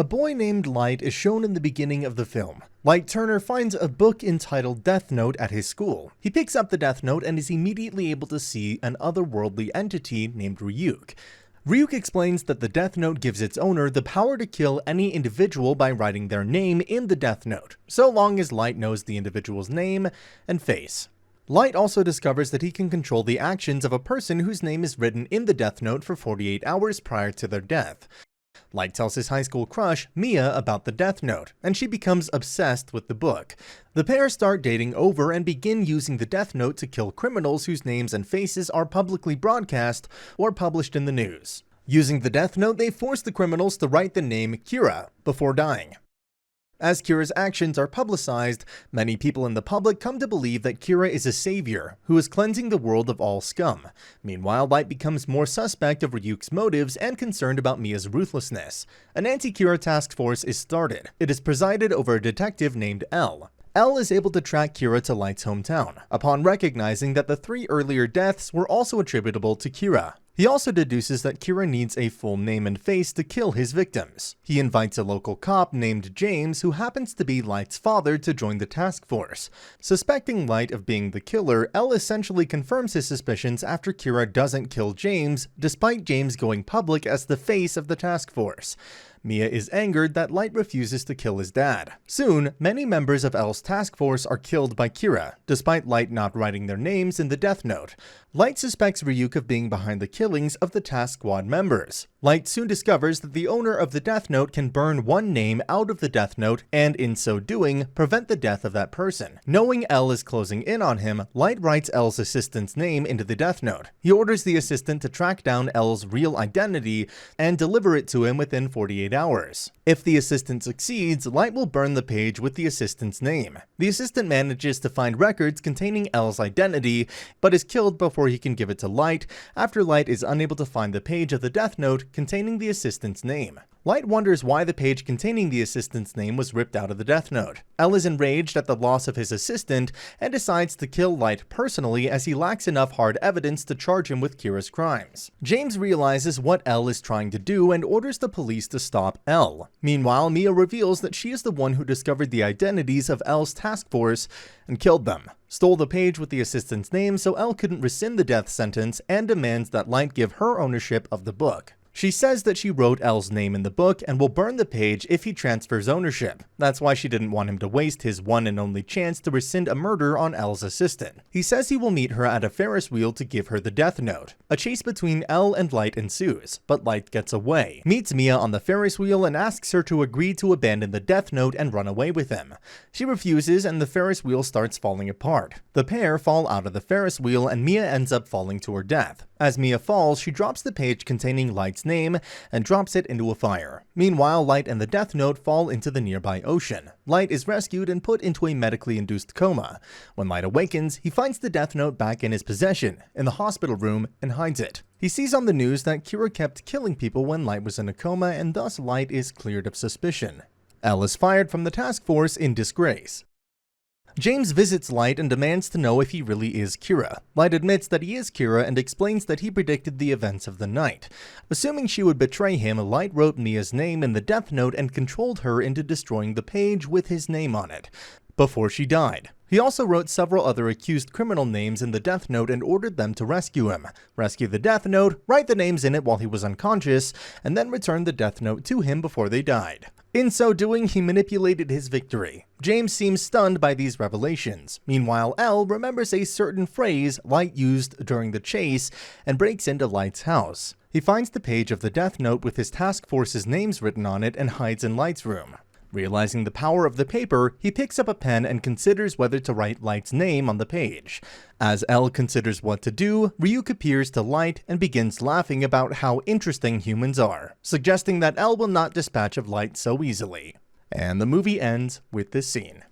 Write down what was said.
A boy named Light is shown in the beginning of the film. Light Turner finds a book entitled Death Note at his school. He picks up the Death Note and is immediately able to see an otherworldly entity named Ryuk. Ryuk explains that the Death Note gives its owner the power to kill any individual by writing their name in the Death Note, so long as Light knows the individual's name and face. Light also discovers that he can control the actions of a person whose name is written in the Death Note for 48 hours prior to their death. Light tells his high school crush, Mia, about the Death Note, and she becomes obsessed with the book. The pair start dating over and begin using the Death Note to kill criminals whose names and faces are publicly broadcast or published in the news. Using the Death Note, they force the criminals to write the name Kira before dying. As Kira's actions are publicized, many people in the public come to believe that Kira is a savior who is cleansing the world of all scum. Meanwhile, Light becomes more suspect of Ryuk's motives and concerned about Mia's ruthlessness. An anti-Kira task force is started. It is presided over a detective named L. L is able to track Kira to Light's hometown, upon recognizing that the 3 earlier deaths were also attributable to Kira. He also deduces that Kira needs a full name and face to kill his victims. He invites a local cop named James, who happens to be Light's father, to join the task force. Suspecting Light of being the killer, L essentially confirms his suspicions after Kira doesn't kill James, despite James going public as the face of the task force. Mia is angered that Light refuses to kill his dad. Soon, many members of L's task force are killed by Kira, despite Light not writing their names in the Death Note. Light suspects Ryuk of being behind the killings of the task squad members. Light soon discovers that the owner of the Death Note can burn one name out of the Death Note and, in so doing, prevent the death of that person. Knowing L is closing in on him, Light writes L's assistant's name into the Death Note. He orders the assistant to track down L's real identity and deliver it to him within 48 hours. If the assistant succeeds, Light will burn the page with the assistant's name. The assistant manages to find records containing L's identity, but is killed before he can give it to Light, after Light is unable to find the page of the Death Note containing the assistant's name. Light wonders why the page containing the assistant's name was ripped out of the Death Note. L is enraged at the loss of his assistant and decides to kill Light personally, as he lacks enough hard evidence to charge him with Kira's crimes. James realizes what L is trying to do and orders the police to stop L. Meanwhile, Mia reveals that she is the one who discovered the identities of L's task force and killed them, stole the page with the assistant's name so L couldn't rescind the death sentence, and demands that Light give her ownership of the book. She says that she wrote L's name in the book and will burn the page if he transfers ownership. That's why she didn't want him to waste his one and only chance to rescind a murder on L's assistant. He says he will meet her at a Ferris wheel to give her the Death Note. A chase between L and Light ensues, but Light gets away, meets Mia on the Ferris wheel, and asks her to agree to abandon the Death Note and run away with him. She refuses, and the Ferris wheel starts falling apart. The pair fall out of the Ferris wheel, and Mia ends up falling to her death. As Mia falls, she drops the page containing Light's name and drops it into a fire. Meanwhile, Light and the Death Note fall into the nearby ocean. Light is rescued and put into a medically induced coma. When Light awakens, he finds the Death Note back in his possession, in the hospital room, and hides it. He sees on the news that Kira kept killing people when Light was in a coma, and thus Light is cleared of suspicion. L is fired from the task force in disgrace. James visits Light and demands to know if he really is Kira. Light admits that he is Kira and explains that he predicted the events of the night. Assuming she would betray him, Light wrote Mia's name in the Death Note and controlled her into destroying the page with his name on it before she died. He also wrote several other accused criminal names in the Death Note and ordered them to rescue him. Rescue the Death Note, write the names in it while he was unconscious, and then return the Death Note to him before they died. In so doing, he manipulated his victory. James seems stunned by these revelations. Meanwhile, L remembers a certain phrase Light used during the chase and breaks into Light's house. He finds the page of the Death Note with his task force's names written on it and hides in Light's room. Realizing the power of the paper, he picks up a pen and considers whether to write Light's name on the page. As L considers what to do, Ryuk appears to Light and begins laughing about how interesting humans are, suggesting that L will not dispatch of Light so easily. And the movie ends with this scene.